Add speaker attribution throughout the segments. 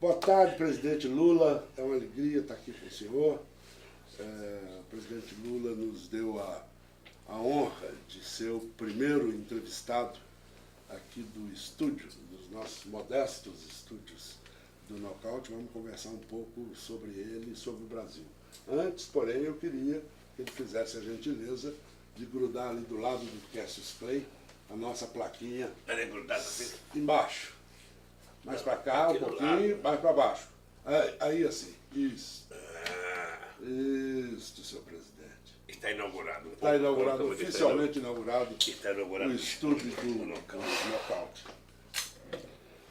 Speaker 1: Boa tarde, presidente Lula. É uma alegria estar aqui com o senhor. O presidente Lula nos deu a honra de ser o primeiro entrevistado aqui do estúdio, dos nossos modestos estúdios do Nocaute. Vamos conversar um pouco sobre ele e sobre o Brasil. Antes, porém, eu queria que ele fizesse a gentileza de grudar ali do lado do Cassius Clay a nossa plaquinha.
Speaker 2: Ela é grudada assim?
Speaker 1: Embaixo. Mais para cá, um pouquinho, mais para baixo. Aí assim. Isso. Isso, senhor presidente.
Speaker 2: Está inaugurado.
Speaker 1: Está inaugurado, oficialmente inaugurado,
Speaker 2: está inaugurado
Speaker 1: o estúdio do Nocaute.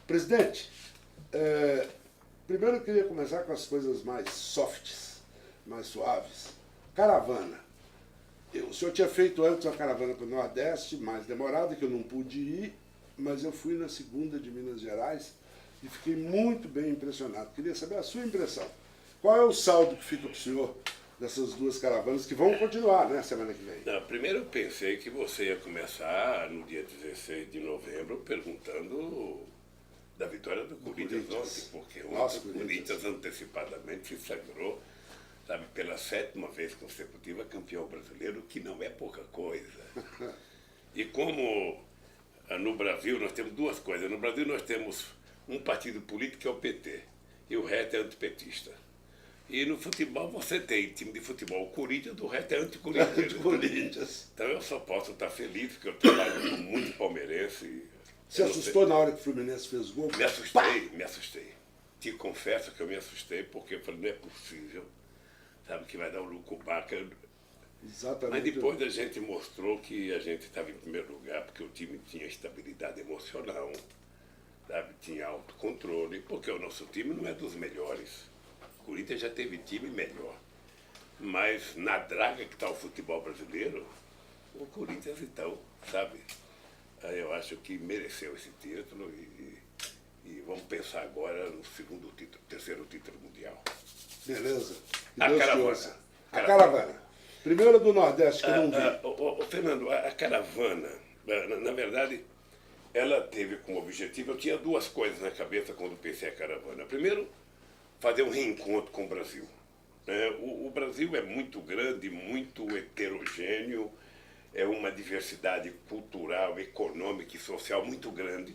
Speaker 1: Presidente, primeiro eu queria começar com as coisas mais softs, mais suaves. Caravana. O senhor tinha feito antes uma caravana para o Nordeste, mais demorada, que eu não pude ir, mas eu fui na segunda de Minas Gerais e fiquei muito bem impressionado. Queria saber a sua impressão. Qual é o saldo que fica para o senhor dessas duas caravanas que vão continuar, né, semana que vem?
Speaker 2: Não, primeiro eu pensei que você ia começar no dia 16 de novembro perguntando da vitória do Corinthians ontem, porque ontem o Corinthians antecipadamente se sagrou, sabe, pela 7ª vez consecutiva campeão brasileiro, que não é pouca coisa. E como no Brasil nós temos duas coisas. No Brasil nós temos um partido político que é o PT, e o resto é antipetista. E no futebol você tem time de futebol, o Corinthians, o resto é anticorinthians. Então eu só posso estar feliz, porque eu trabalho com muito palmeirense.
Speaker 1: Você assustou na hora que o Fluminense fez gol?
Speaker 2: Me assustei. Te confesso que eu me assustei, porque eu falei, não é possível, sabe, que vai dar um lucubaca.
Speaker 1: Exatamente.
Speaker 2: Mas depois a gente mostrou que a gente estava em primeiro lugar, porque o time tinha estabilidade emocional, sabe, tinha autocontrole, porque o nosso time não é dos melhores. O Corinthians já teve time melhor. Mas na draga que está o futebol brasileiro, o Corinthians então, sabe, eu acho que mereceu esse título e vamos pensar agora no segundo título, terceiro título mundial.
Speaker 1: Beleza.
Speaker 2: A
Speaker 1: caravana. Primeiro do Nordeste, que eu não vi.
Speaker 2: Fernando, a caravana, na verdade, ela teve como objetivo, eu tinha duas coisas na cabeça quando pensei a caravana. Primeiro, fazer um reencontro com o Brasil. O Brasil é muito grande, muito heterogêneo, é uma diversidade cultural, econômica e social muito grande.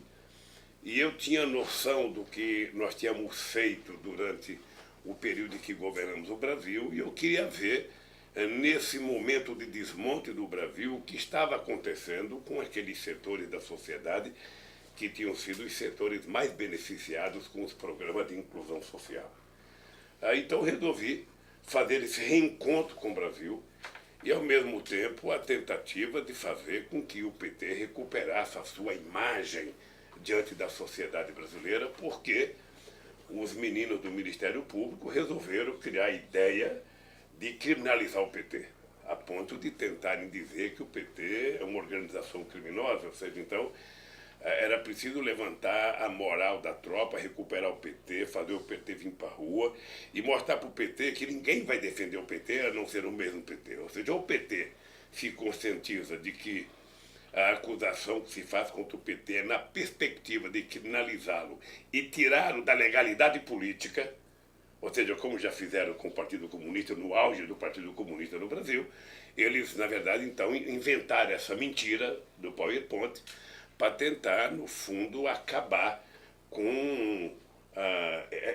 Speaker 2: E eu tinha noção do que nós tínhamos feito durante o período em que governamos o Brasil, e eu queria ver, nesse momento de desmonte do Brasil, o que estava acontecendo com aqueles setores da sociedade que tinham sido os setores mais beneficiados com os programas de inclusão social. Então resolvi fazer esse reencontro com o Brasil e, ao mesmo tempo, a tentativa de fazer com que o PT recuperasse a sua imagem diante da sociedade brasileira, porque os meninos do Ministério Público resolveram criar a ideia de criminalizar o PT, a ponto de tentarem dizer que o PT é uma organização criminosa, ou seja, então era preciso levantar a moral da tropa, recuperar o PT, fazer o PT vir para a rua e mostrar para o PT que ninguém vai defender o PT a não ser o mesmo PT. Ou seja, o PT se conscientiza de que a acusação que se faz contra o PT é na perspectiva de criminalizá-lo e tirá-lo da legalidade política, ou seja, como já fizeram com o Partido Comunista, no auge do Partido Comunista no Brasil, eles, na verdade, então, inventaram essa mentira do PowerPoint para tentar, no fundo, acabar com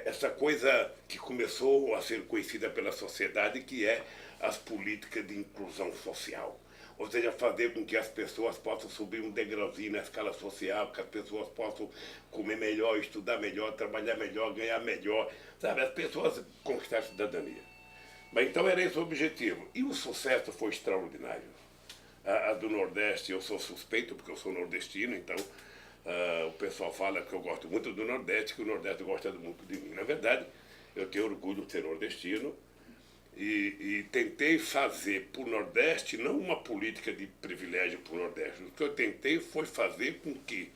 Speaker 2: essa coisa que começou a ser conhecida pela sociedade, que é as políticas de inclusão social. Ou seja, fazer com que as pessoas possam subir um degrauzinho na escala social, que as pessoas possam comer melhor, estudar melhor, trabalhar melhor, ganhar melhor, sabe? As pessoas conquistar a cidadania. Mas então era esse o objetivo. E o sucesso foi extraordinário. A do Nordeste, eu sou suspeito, porque eu sou nordestino, então o pessoal fala que eu gosto muito do Nordeste, que o Nordeste gosta muito de mim. Na verdade, eu tenho orgulho de ser nordestino, e tentei fazer para o Nordeste não uma política de privilégio para o Nordeste. O que eu tentei foi fazer com que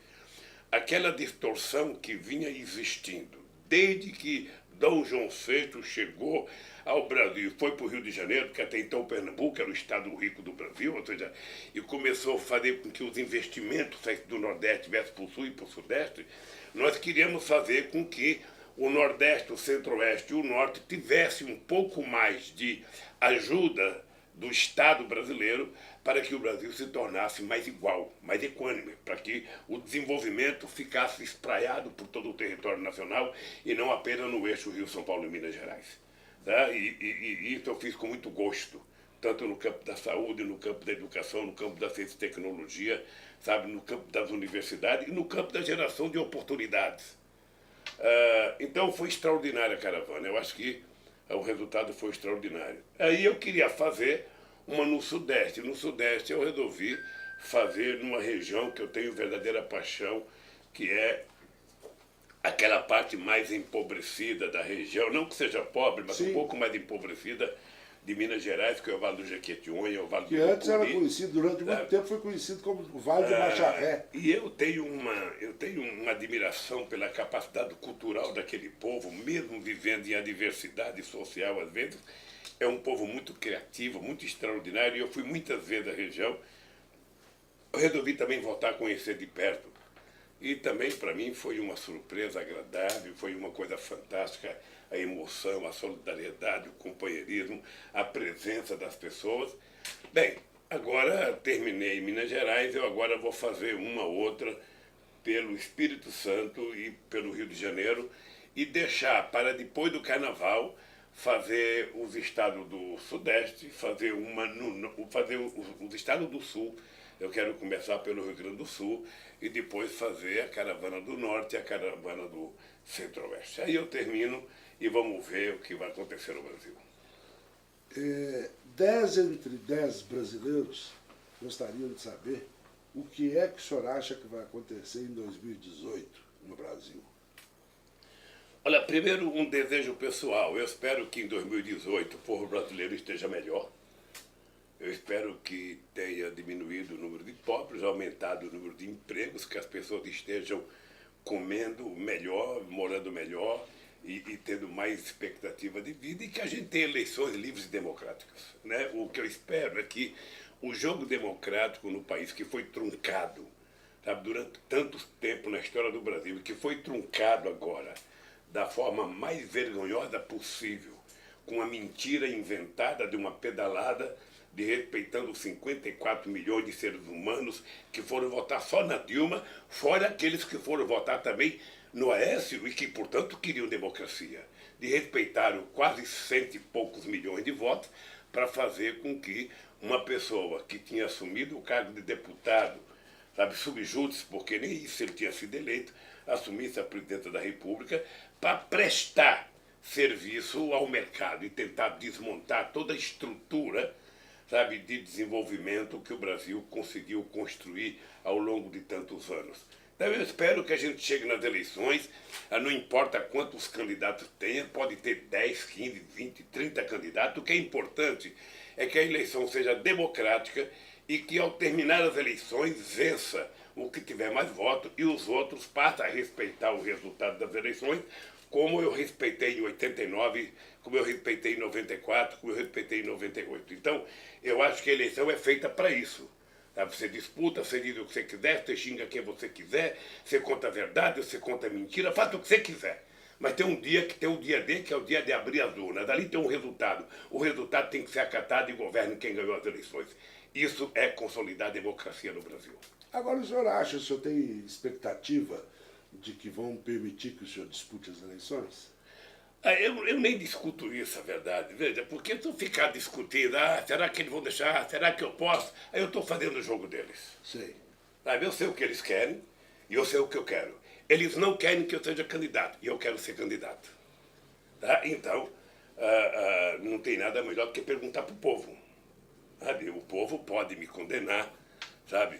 Speaker 2: aquela distorção que vinha existindo desde que Dom João VI chegou ao Brasil, foi para o Rio de Janeiro, porque até então Pernambuco era o estado rico do Brasil, ou seja, e começou a fazer com que os investimentos do Nordeste tivessem para o Sul e para o Sudeste. Nós queríamos fazer com que o Nordeste, o Centro-Oeste e o Norte tivessem um pouco mais de ajuda do Estado brasileiro para que o Brasil se tornasse mais igual, mais equânime, para que o desenvolvimento ficasse espraiado por todo o território nacional e não apenas no eixo Rio, São Paulo e Minas Gerais. Tá? E isso eu fiz com muito gosto, tanto no campo da saúde, no campo da educação, no campo da ciência e tecnologia, sabe, no campo das universidades e no campo da geração de oportunidades. Então foi extraordinária a caravana, eu acho que o resultado foi extraordinário. Aí eu queria fazer uma no Sudeste. No Sudeste eu resolvi fazer numa região que eu tenho verdadeira paixão, que é aquela parte mais empobrecida da região, não que seja pobre, mas
Speaker 1: Sim.
Speaker 2: um pouco mais empobrecida de Minas Gerais, que é o Vale do Jequitinhonha, o Vale do
Speaker 1: Que antes era
Speaker 2: Mucuri.
Speaker 1: conhecido, durante muito tempo foi conhecido como o Vale do Macharré.
Speaker 2: E eu tenho uma admiração pela capacidade cultural daquele povo, mesmo vivendo em adversidade social às vezes. É um povo muito criativo, muito extraordinário, e eu fui muitas vezes à região. Eu resolvi também voltar a conhecer de perto. E também, para mim, foi uma surpresa agradável, foi uma coisa fantástica, a emoção, a solidariedade, o companheirismo, a presença das pessoas. Bem, agora terminei em Minas Gerais, eu agora vou fazer uma outra pelo Espírito Santo e pelo Rio de Janeiro e deixar para depois do Carnaval fazer os estados do Sudeste, fazer os estados do Sul. Eu quero começar pelo Rio Grande do Sul e depois fazer a caravana do Norte e a caravana do Centro-Oeste. Aí eu termino e vamos ver o que vai acontecer no Brasil.
Speaker 1: 10 entre 10 brasileiros gostariam de saber o que é que o senhor acha que vai acontecer em 2018 no Brasil.
Speaker 2: Olha, primeiro um desejo pessoal. Eu espero que em 2018 o povo brasileiro esteja melhor. Eu espero que tenha diminuído o número de pobres, aumentado o número de empregos, que as pessoas estejam comendo melhor, morando melhor e tendo mais expectativa de vida e que a gente tenha eleições livres e democráticas. Né? O que eu espero é que o jogo democrático no país, que foi truncado, sabe, durante tanto tempo na história do Brasil, e que foi truncado agora da forma mais vergonhosa possível, com a mentira inventada de uma pedalada de respeitando 54 milhões de seres humanos que foram votar só na Dilma, fora aqueles que foram votar também no Aécio e que, portanto, queriam democracia. De respeitar quase 100 e poucos milhões de votos para fazer com que uma pessoa que tinha assumido o cargo de deputado, sabe, subjúdice, porque nem isso ele tinha sido eleito, assumisse a presidência da República para prestar serviço ao mercado e tentar desmontar toda a estrutura, sabe, de desenvolvimento que o Brasil conseguiu construir ao longo de tantos anos. Então eu espero que a gente chegue nas eleições, não importa quantos candidatos tenha, pode ter 10, 15, 20, 30 candidatos, o que é importante é que a eleição seja democrática e que ao terminar as eleições vença o que tiver mais votos e os outros passem a respeitar o resultado das eleições, como eu respeitei em 89, como eu respeitei em 94, como eu respeitei em 98. Então, eu acho que a eleição é feita para isso. Tá? Você disputa, você diz o que você quiser, você xinga quem você quiser, você conta a verdade, você conta a mentira, faz o que você quiser. Mas tem um dia D, que é o dia de abrir as urnas. Dali tem um resultado. O resultado tem que ser acatado e governa quem ganhou as eleições. Isso é consolidar a democracia no Brasil.
Speaker 1: Agora, o senhor tem expectativa de que vão permitir que o senhor dispute as eleições?
Speaker 2: Eu nem discuto isso, a verdade, veja, porque se eu ficar discutindo, será que eles vão deixar, será que eu posso? Aí eu estou fazendo o jogo deles.
Speaker 1: Sei.
Speaker 2: Sabe, eu sei o que eles querem e eu sei o que eu quero. Eles não querem que eu seja candidato e eu quero ser candidato. Tá? Então, não tem nada melhor do que perguntar para o povo. Sabe? O povo pode me condenar, sabe,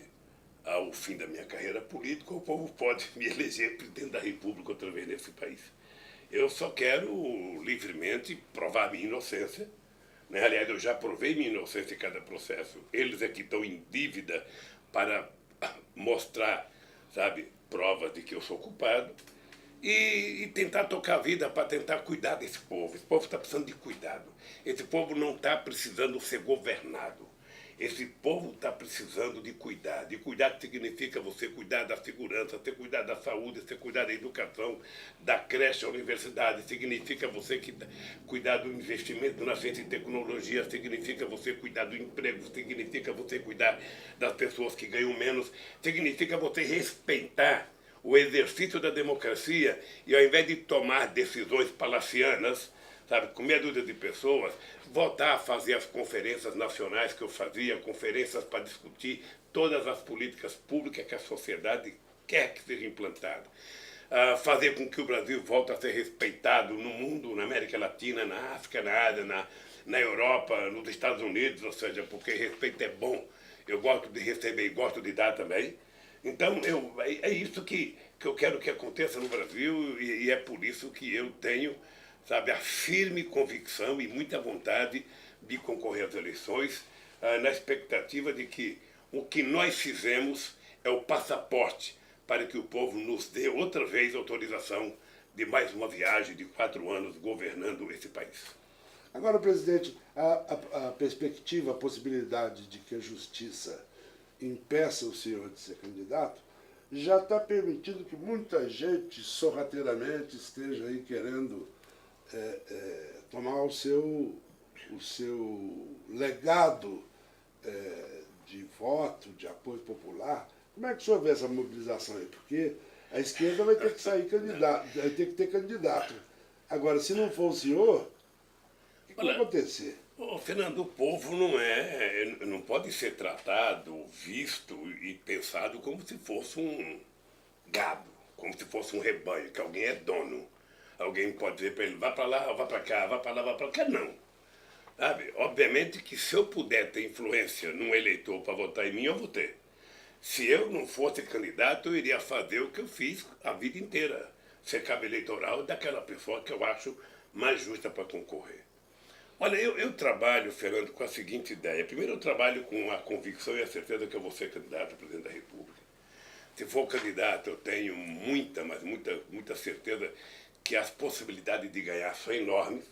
Speaker 2: ao fim da minha carreira política, o povo pode me eleger presidente da República outra vez nesse país. Eu só quero livremente provar minha inocência. Né? Aliás, eu já provei minha inocência em cada processo. Eles é que estão em dívida para mostrar, sabe, provas de que eu sou culpado. E tentar tocar a vida para tentar cuidar desse povo. Esse povo está precisando de cuidado. Esse povo não está precisando ser governado. Esse povo está precisando de cuidar. De cuidar significa você cuidar da segurança, você cuidar da saúde, você cuidar da educação, da creche à universidade. Significa você cuidar do investimento na ciência e tecnologia. Significa você cuidar do emprego. Significa você cuidar das pessoas que ganham menos. Significa você respeitar o exercício da democracia e, ao invés de tomar decisões palacianas, sabe, com meia dúzia de pessoas, voltar a fazer as conferências nacionais que eu fazia, conferências para discutir todas as políticas públicas que a sociedade quer que seja implantada. Fazer com que o Brasil volte a ser respeitado no mundo, na América Latina, na África, na Ásia, na Europa, nos Estados Unidos, ou seja, porque respeito é bom. Eu gosto de receber e gosto de dar também. Então, é isso que eu quero que aconteça no Brasil e é por isso que eu tenho, sabe, a firme convicção e muita vontade de concorrer às eleições, na expectativa de que o que nós fizemos é o passaporte para que o povo nos dê outra vez autorização de mais uma viagem de 4 anos governando esse país.
Speaker 1: Agora, presidente, a perspectiva, a possibilidade de que a justiça impeça o senhor de ser candidato, já está permitindo que muita gente sorrateiramente esteja aí querendo tomar o seu legado de voto, de apoio popular. Como é que o senhor vê essa mobilização aí? Porque a esquerda vai ter que sair candidato, vai ter que ter candidato. Agora, se não for o senhor, o que vai acontecer?
Speaker 2: Fernando, o povo não pode ser tratado, visto e pensado como se fosse um gado, como se fosse um rebanho, que alguém é dono. Alguém pode dizer para ele, vá para lá, vá para cá, vá para lá, vá para cá. Não. Sabe? Obviamente que se eu puder ter influência num eleitor para votar em mim, eu vou ter. Se eu não fosse candidato, eu iria fazer o que eu fiz a vida inteira. Ser cabo eleitoral daquela pessoa que eu acho mais justa para concorrer. Olha, eu trabalho, Fernando, com a seguinte ideia. Primeiro, eu trabalho com a convicção e a certeza que eu vou ser candidato a presidente da República. Se for candidato, eu tenho muita, mas muita certeza que as possibilidades de ganhar são enormes,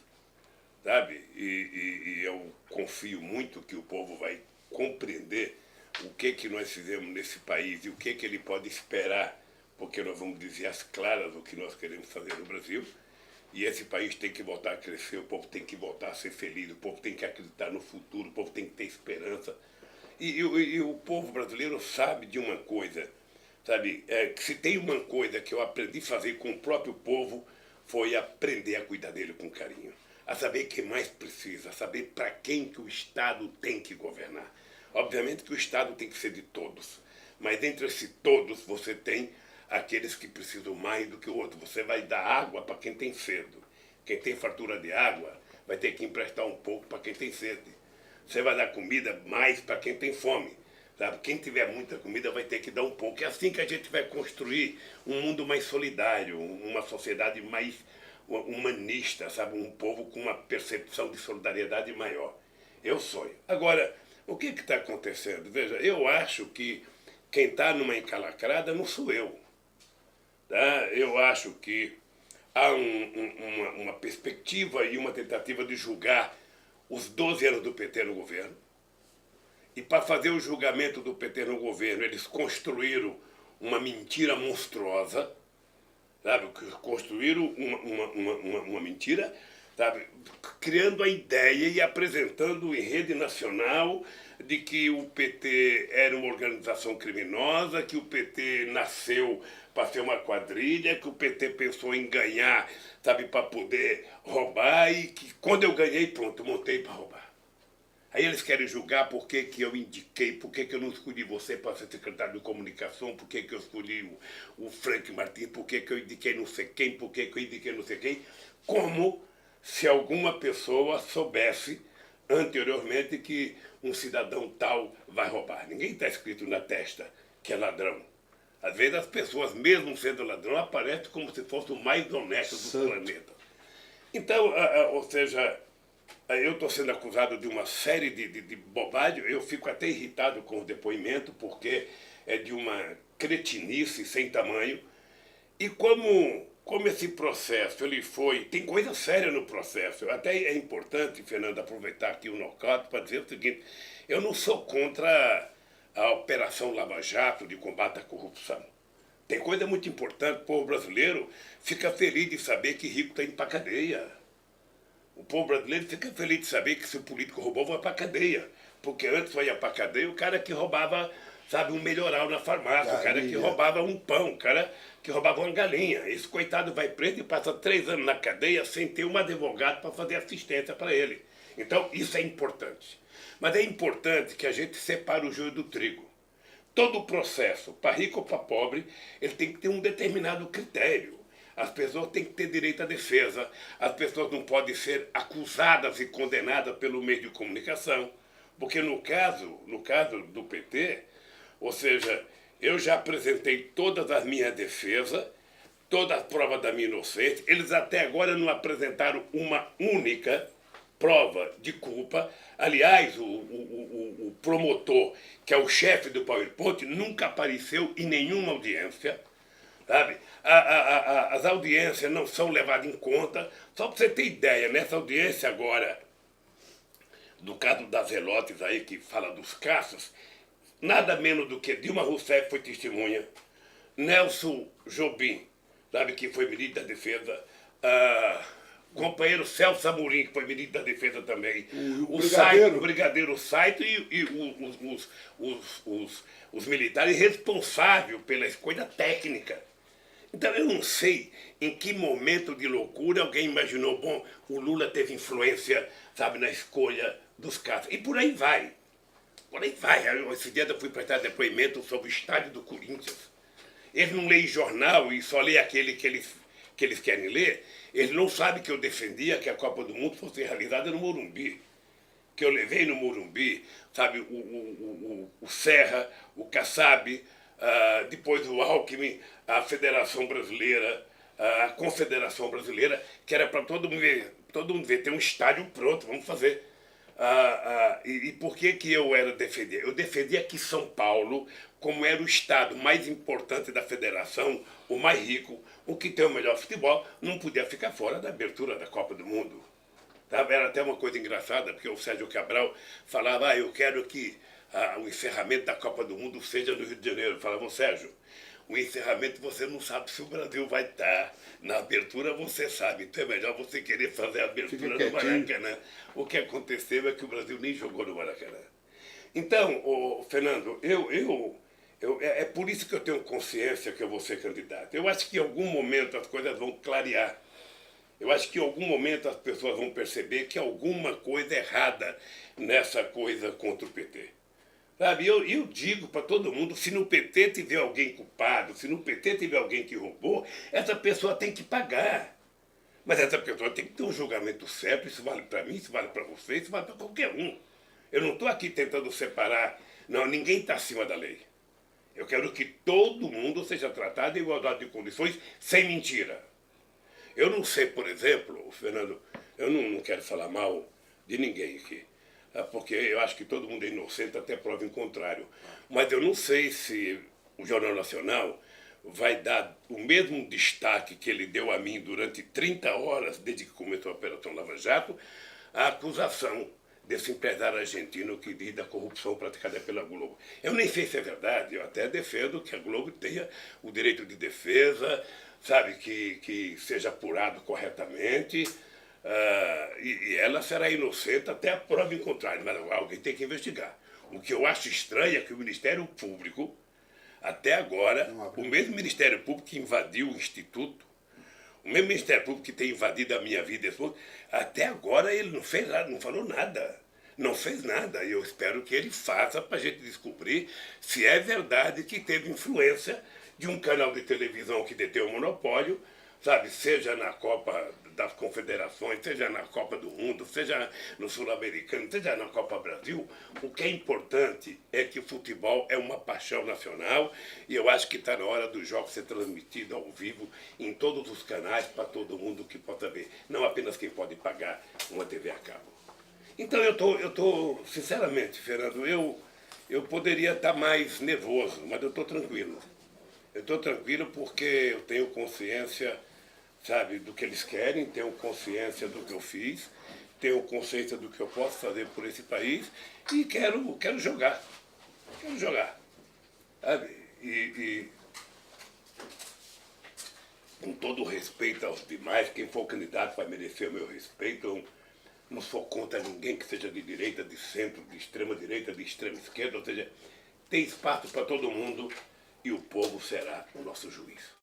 Speaker 2: sabe? E eu confio muito que o povo vai compreender o que nós fizemos nesse país e o que ele pode esperar, porque nós vamos dizer às claras o que nós queremos fazer no Brasil. E esse país tem que voltar a crescer, o povo tem que voltar a ser feliz, o povo tem que acreditar no futuro, o povo tem que ter esperança. E o povo brasileiro sabe de uma coisa, sabe? Que se tem uma coisa que eu aprendi a fazer com o próprio povo, foi aprender a cuidar dele com carinho. A saber o que mais precisa, a saber para quem que o Estado tem que governar. Obviamente que o Estado tem que ser de todos, mas entre esses todos você tem aqueles que precisam mais do que o outro. Você vai dar água para quem tem sede. Quem tem fartura de água vai ter que emprestar um pouco para quem tem sede. Você vai dar comida mais para quem tem fome. Sabe? Quem tiver muita comida vai ter que dar um pouco. É assim que a gente vai construir um mundo mais solidário, uma sociedade mais humanista, sabe? Um povo com uma percepção de solidariedade maior. Eu sonho. Agora, o que está acontecendo? Veja, eu acho que quem está numa encalacrada não sou eu. Tá? Eu acho que há uma perspectiva e uma tentativa de julgar os 12 anos do PT no governo. E para fazer o julgamento do PT no governo, eles construíram uma mentira monstruosa, sabe? Construíram uma mentira, sabe? Criando a ideia e apresentando em rede nacional de que o PT era uma organização criminosa, que o PT nasceu para ser uma quadrilha, que o PT pensou em ganhar, sabe, para poder roubar, e que quando eu ganhei, pronto, montei para roubar. Aí eles querem julgar por que eu indiquei, por que eu não escolhi você para ser secretário de comunicação, por que eu escolhi o Frank Martins, por que eu indiquei não sei quem, por que eu indiquei não sei quem, como se alguma pessoa soubesse anteriormente que um cidadão tal vai roubar. Ninguém está escrito na testa que é ladrão. Às vezes as pessoas, mesmo sendo ladrão, aparecem como se fosse o mais honesto do planeta. Então, ou seja, eu estou sendo acusado de uma série de bobagens, eu fico até irritado com o depoimento, porque é de uma cretinice sem tamanho. E como como esse processo ele foi... Tem coisa séria no processo. Até é importante, Fernando, aproveitar aqui o nocaute para dizer o seguinte: eu não sou contra a Operação Lava Jato de combate à corrupção. Tem coisa muito importante: o povo brasileiro fica feliz de saber que rico está indo para a cadeia. O povo brasileiro fica feliz de saber que se o político roubou, vai para a cadeia. Porque antes vai para a cadeia o cara que roubava, sabe, um melhoral na farmácia, o cara que roubava um pão, o cara que roubava uma galinha. Esse coitado vai preso e passa 3 anos na cadeia sem ter um advogado para fazer assistência para ele. Então, isso é importante. Mas é importante que a gente separe o joio do trigo. Todo o processo, para rico ou para pobre, ele tem que ter um determinado critério. As pessoas têm que ter direito à defesa, as pessoas não podem ser acusadas e condenadas pelo meio de comunicação, porque no caso do PT, ou seja, eu já apresentei todas as minhas defesas, todas as provas da minha inocência, eles até agora não apresentaram uma única prova de culpa. Aliás, o promotor, que é o chefe do PowerPoint, nunca apareceu em nenhuma audiência. Sabe? As audiências não são levadas em conta. Só para você ter ideia, nessa audiência agora, do caso das Zelotes aí, que fala dos caças, nada menos do que Dilma Rousseff foi testemunha, Nelson Jobim, sabe, que foi ministro da Defesa, companheiro Celso Amorim, que foi ministro da Defesa também, o Brigadeiro Saito e os militares responsáveis pela escolha técnica. Então eu não sei em que momento de loucura alguém imaginou, bom, o Lula teve influência, sabe, na escolha dos casos. E por aí vai. Por aí vai. Esse dia eu fui prestar depoimento sobre o estádio do Corinthians. Eles não leem jornal e só leem aquele que eles querem ler. Eles não sabem que eu defendia que a Copa do Mundo fosse realizada no Morumbi. Que eu levei no Morumbi, sabe, o Serra, o Kassab, depois o Alckmin, a Federação Brasileira, a Confederação Brasileira, que era para todo mundo ver, tem um estádio pronto, vamos fazer. E por que eu era defender? Eu defendia que São Paulo, como era o estado mais importante da federação, o mais rico, o que tem o melhor futebol, não podia ficar fora da abertura da Copa do Mundo. Era até uma coisa engraçada, porque o Sérgio Cabral falava, eu quero que o encerramento da Copa do Mundo seja no Rio de Janeiro. Eu falava, Sérgio, o encerramento você não sabe se o Brasil vai estar. Na abertura você sabe, então é melhor você querer fazer a abertura no Maracanã. O que aconteceu é que o Brasil nem jogou no Maracanã. Então, Fernando, é por isso que eu tenho consciência que eu vou ser candidato. Eu acho que em algum momento as coisas vão clarear. Eu acho que em algum momento as pessoas vão perceber que alguma coisa errada nessa coisa contra o PT. Sabe, eu digo para todo mundo, se no PT tiver alguém culpado, se no PT tiver alguém que roubou, essa pessoa tem que pagar. Mas essa pessoa tem que ter um julgamento certo, isso vale para mim, isso vale para você, isso vale para qualquer um. Eu não estou aqui tentando separar, não, ninguém está acima da lei. Eu quero que todo mundo seja tratado em igualdade de condições, sem mentira. Eu não sei, por exemplo, Fernando, eu não quero falar mal de ninguém aqui, porque eu acho que todo mundo é inocente até prova em contrário. Mas eu não sei se o Jornal Nacional vai dar o mesmo destaque que ele deu a mim durante 30 horas, desde que começou a Operação Lava Jato, a acusação desse empresário argentino que diz da corrupção praticada pela Globo. Eu nem sei se é verdade, eu até defendo que a Globo tenha o direito de defesa, sabe, que seja apurado corretamente, e ela será inocente até a prova em contrário, mas alguém tem que investigar. O que eu acho estranho é que o Ministério Público, até agora, o mesmo Ministério Público que invadiu o Instituto, o mesmo Ministério Público que tem invadido a minha vida, até agora ele não fez nada, não falou nada. Não fez nada. E eu espero que ele faça para a gente descobrir se é verdade que teve influência de um canal de televisão que detém o monopólio, sabe, seja na Copa das Confederações, seja na Copa do Mundo, seja no Sul-Americano, seja na Copa Brasil. O que é importante é que o futebol é uma paixão nacional e eu acho que está na hora do jogo ser transmitido ao vivo em todos os canais para todo mundo que possa ver, não apenas quem pode pagar uma TV a cabo. Então eu tô sinceramente, Fernando, eu poderia estar mais nervoso, mas eu estou tranquilo. Eu estou tranquilo porque eu tenho consciência sabe, do que eles querem, tenho consciência do que eu fiz, tenho consciência do que eu posso fazer por esse país e quero jogar. Quero jogar. Sabe? E com todo o respeito aos demais, quem for candidato vai merecer o meu respeito. Eu não sou contra ninguém que seja de direita, de centro, de extrema direita, de extrema esquerda, ou seja, tem espaço para todo mundo e o povo será o nosso juiz.